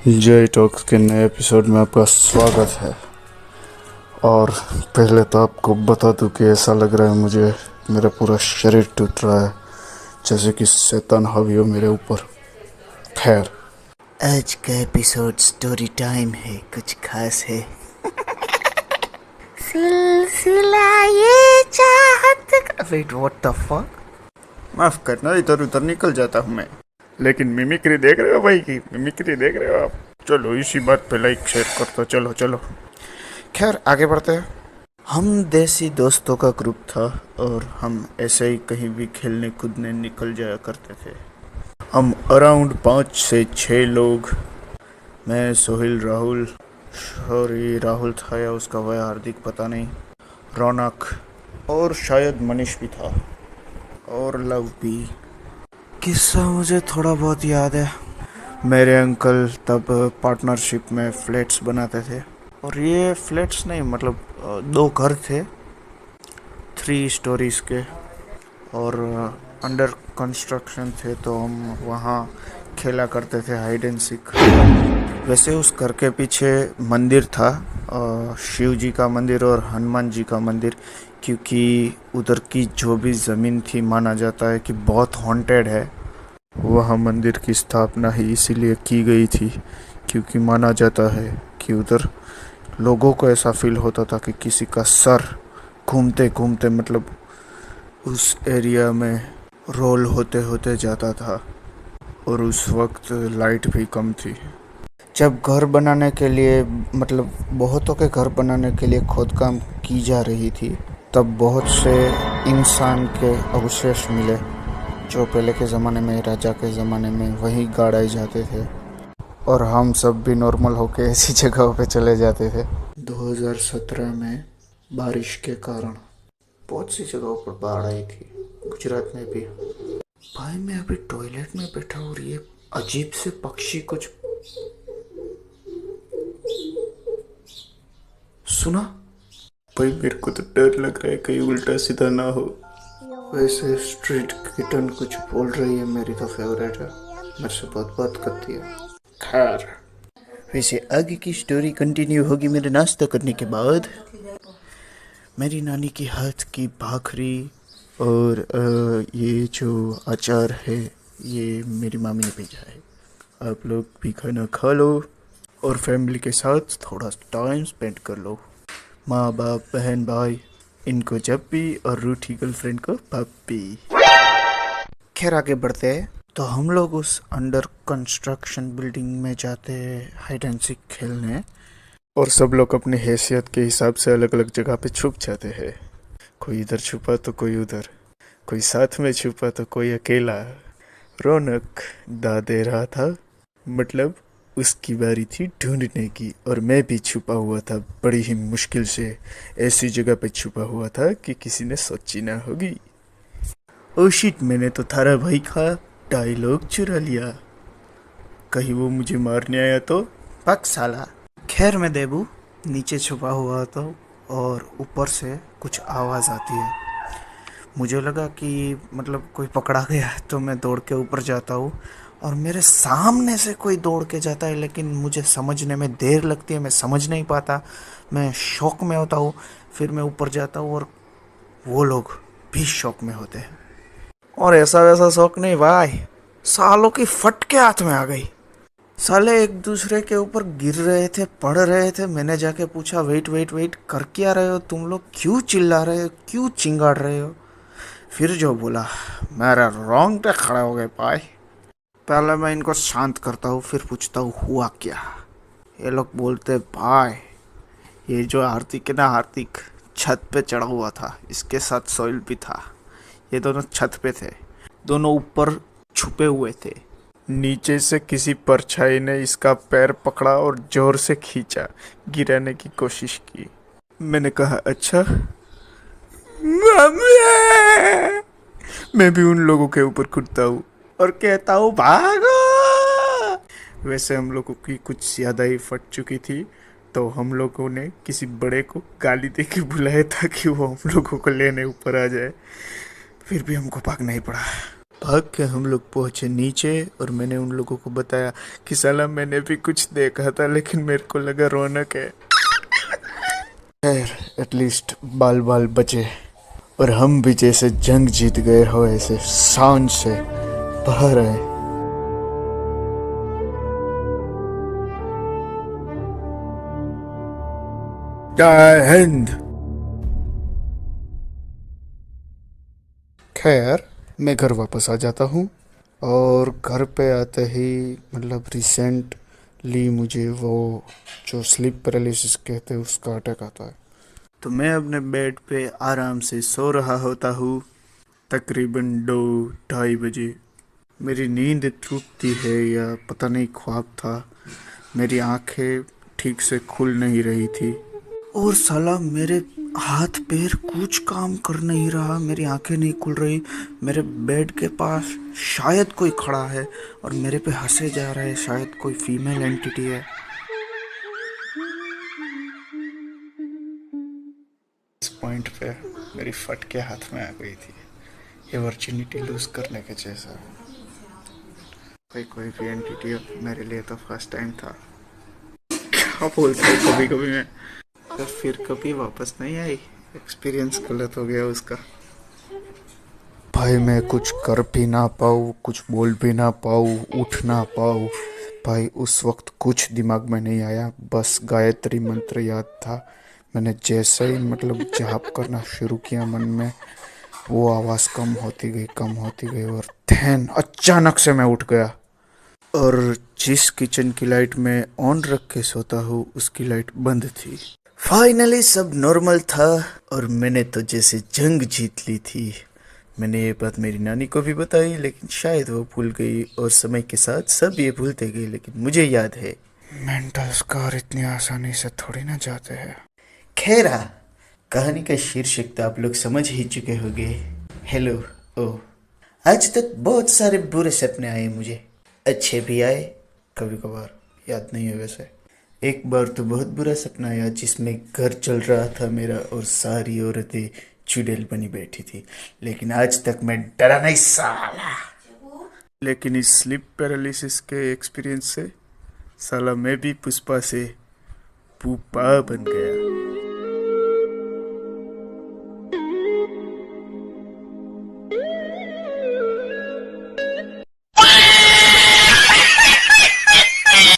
जय टॉक्स के नए एपिसोड में आपका स्वागत है। और पहले तो आपको बता दूं कि ऐसा लग रहा है मुझे मेरा पूरा शरीर टूट रहा है, जैसे कि शैतान हावी हो मेरे ऊपर। खैर, आज का एपिसोड स्टोरी टाइम है, कुछ खास है। सिलसिला ये चाहत का। Wait, what the fuck? माफ करना, इधर उधर निकल जाता हूँ मैं। लेकिन मिमिक्री देख रहे हो भाई की मिमिक्री देख रहे हो आप? चलो इसी बात पे लाइक शेयर कर दो। चलो चलो, खैर आगे बढ़ते हैं। हम देसी दोस्तों का ग्रुप था और हम ऐसे ही कहीं भी खेलने कूदने निकल जाया करते थे। हम अराउंड 5 से 6 लोग, मैं, सोहिल, राहुल, सॉरी राहुल था या उसका भाई हार्दिक पता नहीं, रौनक और शायद मनीष भी था, और लव भी। किस्सा मुझे थोड़ा बहुत याद है। मेरे अंकल तब पार्टनरशिप में फ्लैट्स बनाते थे, और ये फ्लैट्स नहीं मतलब 2 घर थे, 3 स्टोरीज के, और अंडर कंस्ट्रक्शन थे। तो हम वहाँ खेला करते थे हाइड एंड सीक। वैसे उस घर के पीछे मंदिर था, शिव जी का मंदिर और हनुमान जी का मंदिर, क्योंकि उधर की जो भी ज़मीन थी माना जाता है कि बहुत हॉन्टेड है। वहाँ मंदिर की स्थापना ही इसीलिए की गई थी क्योंकि माना जाता है कि उधर लोगों को ऐसा फील होता था कि किसी का सर घूमते घूमते मतलब उस एरिया में रोल होते होते जाता था, और उस वक्त लाइट भी कम थी। जब घर बनाने के लिए मतलब बहुतों के घर बनाने के लिए खोदकाम की जा रही थी, तब बहुत से इंसान के अवशेष मिले जो पहले के ज़माने में, राजा के ज़माने में वहीं गाड़ाए जाते थे, और हम सब भी नॉर्मल होके ऐसी जगहों पे चले जाते थे। 2017 में बारिश के कारण बहुत सी जगहों पर बाढ़ आई थी, गुजरात में भी। भाई मैं अभी टॉयलेट में बैठा और ये अजीब से पक्षी कुछ सुना। भाई मेरे को तो डर लग रहा है कहीं उल्टा सीधा ना हो। वैसे स्ट्रीट किटन कुछ बोल रही है, मेरी तो फेवरेट है, मेरे से बहुत बात करती है। खैर, वैसे आगे की स्टोरी कंटिन्यू होगी मेरे नाश्ता करने के बाद। मेरी नानी की हाथ की भाखरी और ये जो अचार है ये मेरी मामी ने भेजा है। आप लोग भी खाना खा लो और फैमिली के साथ थोड़ा टाइम स्पेंड कर लो। माँ बाप बहन भाई इनको जब भी, और रूठी गर्लफ्रेंड को पप्पी। खैर आगे बढ़ते हैं। तो हम लोग उस अंडर कंस्ट्रक्शन बिल्डिंग में जाते हैं हाइड एंड सीक खेलने, और सब लोग अपनी हैसियत के हिसाब से अलग अलग जगह पे छुप जाते हैं। कोई इधर छुपा तो कोई उधर, कोई साथ में छुपा तो कोई अकेला। रौनक दे रहा था, मतलब उसकी बारी थी ढूंढने की, और मैं भी छुपा हुआ था बड़ी ही मुश्किल से, ऐसी जगह पे छुपा हुआ था कि किसी ने सोची ना होगी। ओ शिट, मैंने तो थारा भाई का डायलॉग चुरा लिया, कहीं वो मुझे मारने आया तो। पक साला। खैर मैं देबू नीचे छुपा हुआ था और ऊपर से कुछ आवाज़ आती है। मुझे लगा कि मतलब कोई पकड़ा गया है, तो मैं दौड़ के ऊपर जाता हूँ और मेरे सामने से कोई दौड़ के जाता है, लेकिन मुझे समझने में देर लगती है, मैं समझ नहीं पाता, मैं शौक में होता हूँ। फिर मैं ऊपर जाता हूँ और वो लोग भी शौक में होते हैं। और ऐसा वैसा शौक नहीं भाई, सालों की फट के हाथ में आ गई। साले एक दूसरे के ऊपर गिर रहे थे, पड़ रहे थे। मैंने जाके पूछा, वेट वेट वेट, कर क्या रहे हो तुम लोग? क्यों चिल्ला रहे हो, क्यों चिंगाड़ रहे हो? फिर जो बोला, मेरा रोंगटे खड़े हो गए भाई। पहले मैं इनको शांत करता हूँ, फिर पूछता हूँ हुआ क्या। ये लोग बोलते, भाई ये जो हार्दिक है ना, हार्दिक छत पे चढ़ा हुआ था, इसके साथ सोइल भी था, ये दोनों छत पे थे, दोनों ऊपर छुपे हुए थे। नीचे से किसी परछाई ने इसका पैर पकड़ा और जोर से खींचा, गिराने की कोशिश की। मैंने कहा अच्छा। मैं भी उन लोगों के ऊपर कूदता हूँ और कहता हूँ भागो। वैसे हम लोगों की कुछ ज़्यादा ही फट चुकी थी, तो हम लोगों ने किसी बड़े को गाली दे के बुलाया ताकि वो हम लोगों को लेने ऊपर आ जाए। फिर भी हमको भागना ही पड़ा। भाग के हम लोग पहुंचे नीचे और मैंने उन लोगों को बताया कि साला मैंने भी कुछ देखा था लेकिन मेरे को लगा रौनक है। खैर एटलीस्ट बाल बाल बचे और हम भी जैसे जंग जीत गए हो ऐसे शान से बाहर आए। जय हिंद। खैर मैं घर वापस आ जाता हूँ और घर पे आते ही मतलब रिसेंटली मुझे वो जो स्लीप पैरालिसिस कहते हैं उसका अटैक आता है। तो मैं अपने बेड पे आराम से सो रहा होता हूँ तकरीबन 2-2:30 बजे। मेरी नींद टूटती है या पता नहीं ख्वाब था, मेरी आंखें ठीक से खुल नहीं रही थी और साला मेरे हाथ पैर कुछ काम कर नहीं रहा, मेरी आंखें नहीं खुल रही। मेरे बेड के पास शायद कोई खड़ा है और मेरे पे हंसे जा रहा है, शायद कोई फीमेल एंटिटी है। इस पॉइंट पे मेरी फट के हाथ में आ गई थी, ये वर्जिनिटी लूज करने के जैसा। कोई भी एंटिटी मेरे लिए तो फर्स्ट टाइम था। क्या बोलते हैं कभी कभी मैं, तो फिर कभी वापस नहीं आई, एक्सपीरियंस गलत हो गया उसका। भाई मैं कुछ कर भी ना पाऊँ, कुछ बोल भी ना पाऊँ, उठ ना पाऊँ। भाई उस वक्त कुछ दिमाग में नहीं आया, बस गायत्री मंत्र याद था। मैंने जैसे ही मतलब जाप करना शुरू किया मन में, वो आवाज़ कम होती गई और थैन अचानक से मैं उठ गया और जिस किचन की लाइट मैं ऑन रख के सोता हूँ उसकी लाइट बंद थी। फाइनली सब नॉर्मल था और मैंने तो जैसे जंग जीत ली थी। मैंने ये बात मेरी नानी को भी बताई लेकिन शायद वो भूल गई और समय के साथ सब ये भूलते गए, लेकिन मुझे याद है। मेंटल स्कार इतनी आसानी से थोड़ी ना जाते हैं। खैरा कहानी का शीर्षक तो आप लोग समझ ही चुके होंगे। हेलो। ओ आज तक बहुत सारे बुरे सपने आए मुझे, अच्छे भी आए कभी कभार, याद नहीं है वैसे। एक बार तो बहुत बुरा सपना आया जिसमें घर चल रहा था मेरा और सारी औरतें चुड़ैल बनी बैठी थी, लेकिन आज तक मैं डरा नहीं साला। लेकिन इस स्लीप पैरालिसिस के एक्सपीरियंस से साला मैं भी पुष्पा से पुपा बन गया।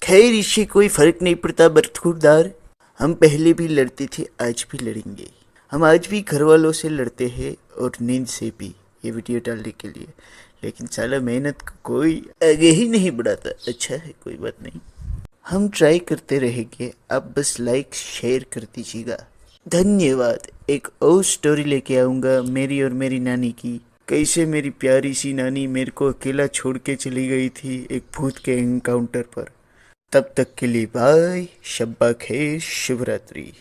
खैर इससे कोई फर्क नहीं पड़ता बरखुरदार, हम पहले भी लड़ते थे आज भी लड़ेंगे। हम आज भी घर वालों से लड़ते हैं और नींद से भी, ये वीडियो डालने के लिए। लेकिन साला मेहनत को कोई आगे ही नहीं बढ़ाता। अच्छा है कोई बात नहीं, हम ट्राई करते रहेंगे, आप बस लाइक शेयर कर दीजिएगा। धन्यवाद। एक और स्टोरी लेके आऊँगा मेरी और मेरी नानी की, कैसे मेरी प्यारी सी नानी मेरे को अकेला छोड़ के चली गई थी एक भूत के एनकाउंटर पर। तब तक के लिए बाय, शब्बा खैर, शिवरात्रि।